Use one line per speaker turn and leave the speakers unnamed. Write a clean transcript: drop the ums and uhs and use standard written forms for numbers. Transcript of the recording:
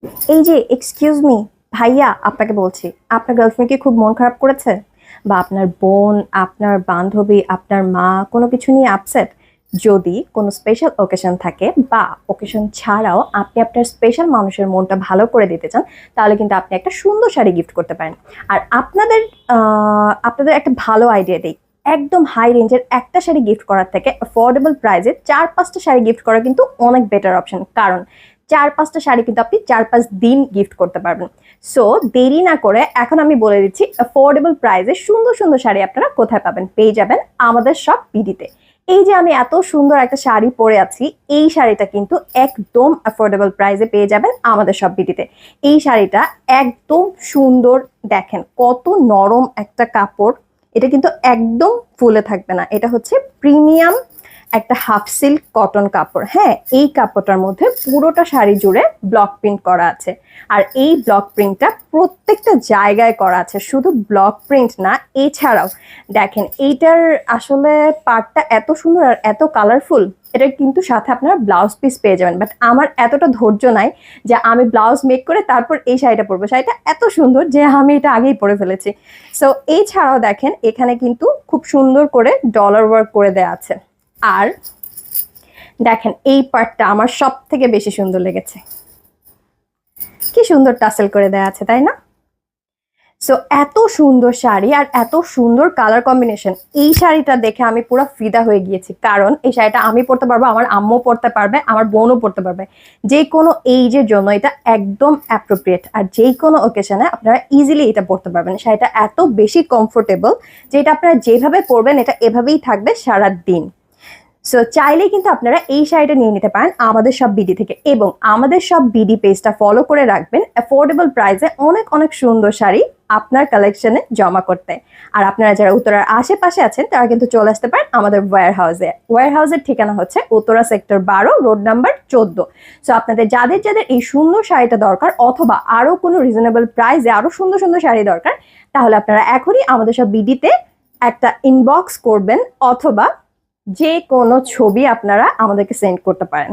এই যে excuse me ভাইয়া, আপনাকে বলছি, আপনার গার্লফ্রেন্ড কি খুব মন খারাপ করেছে? বা আপনার বোন, আপনার বান্ধবী, আপনার মা কোনো কিছু নিয়ে আপসেট? যদি কোনো স্পেশাল ওকেশন থাকে বা ওকেশন ছাড়াও আপনি আপনার স্পেশাল মানুষের মনটা ভালো করে দিতে চান, তাহলে কিন্তু আপনি একটা সুন্দর শাড়ি গিফট করতে পারেন। আর আপনাদের একটা ভালো আইডিয়া দিই। একদম হাই রেঞ্জের একটা শাড়ি গিফট করার থেকে অ্যাফোর্ডেবল প্রাইসে 4-5টা শাড়ি গিফট করা কিন্তু অনেক বেটার অপশন। কারণ 4-5টা শাড়ি কিন্তু আপনি 4-5 দিন গিফট করতে পারবেন। সো দেরি না করে এখন আমি বলে দিচ্ছি অ্যাফোর্ডেবল প্রাইসে সুন্দর সুন্দর শাড়ি আপনারা কোথায় পাবেন। পেয়ে যাবেন আমাদের সব বিডিতে। এই যে আমি এত সুন্দর একটা শাড়ি পরে আছি, এই শাড়িটা কিন্তু একদম অ্যাফোর্ডেবল প্রাইসে পেয়ে যাবেন আমাদের সব বিডিতে। এই শাড়িটা একদম সুন্দর, দেখেন কত নরম একটা কাপড়। এটা কিন্তু একদম ফুলে থাকবে না, এটা হচ্ছে প্রিমিয়াম একটা হাফ সিল্ক কটন কাপড়। হ্যাঁ, এই কাপড়টার মধ্যে পুরোটা শাড়ি জুড়ে ব্লক প্রিন্ট করা আছে। আর এই ব্লক প্রিন্টটা প্রত্যেকটা জায়গায় করা আছে, শুধু ব্লক প্রিন্ট না, এছাড়াও দেখেন এইটার আসলে পার্টটা এত সুন্দর আর এত কালারফুল। এটা কিন্তু সাথে আপনারা ব্লাউজ পিস পেয়ে যাবেন, বাট আমার এতটা ধৈর্য নাই যে আমি ব্লাউজ মেক করে তারপর এই শাড়িটা পরবো। শাড়িটা এত সুন্দর যে আমি এটা আগেই পরে ফেলেছি। সো এছাড়াও দেখেন এখানে কিন্তু খুব সুন্দর করে ডলার ওয়ার্ক করে দেওয়া আছে। আর দেখেন এই পার্টটা আমার সব থেকে বেশি সুন্দর লেগেছে, কি সুন্দর টাসেল করে দেয়া আছে, তাই না? সো এত সুন্দর শাড়ি আর এত সুন্দর কালার কম্বিনেশন, এই শাড়িটা দেখে আমি পুরো ফিদা হয়ে গিয়েছি। কারণ এই শাড়িটা আমি পরতে পারবো, আমার আম্মু পরতে পারবে, আমার বোনও পরতে পারবে। যে কোনো এইজের জন্য এটা একদম অ্যাপ্রোপ্রিয়েট। আর যে কোনো ওকেশনে আপনারা ইজিলি এটা পরতে পারবেন। শাড়িটা এত বেশি কমফোর্টেবল যে এটা আপনারা যেভাবে পরবেন এটা এভাবেই থাকবে সারা দিন। সো চাইলেই কিন্তু আপনারা এই শাড়িটা নিয়ে নিতে পারেন আমাদের সব বিডি থেকে, এবং আমাদের সব বিডি পেজটা ফলো করে রাখবেন অ্যাফোর্ডেবল প্রাইসে অনেক অনেক সুন্দর শাড়ি আপনার কালেকশনে জমা করতে। আর আপনারা যারা উত্তরার আশেপাশে আছেন তারা কিন্তু চলে আসতে পারেন আমাদের ওয়্যার হাউসের ঠিকানা হচ্ছে Uttara sector 12, road number 14। So আপনাদের যাদের যাদের এই সুন্দর শাড়িটা দরকার অথবা আরো কোনো রিজনেবল প্রাইসে আরো সুন্দর সুন্দর শাড়ি দরকার, তাহলে আপনারা এখনই আমাদের সব বিডিতে একটা ইনবক্স করবেন অথবা যে কোনো ছবি আপনারা আমাদেরকে সেন্ড করতে পারেন।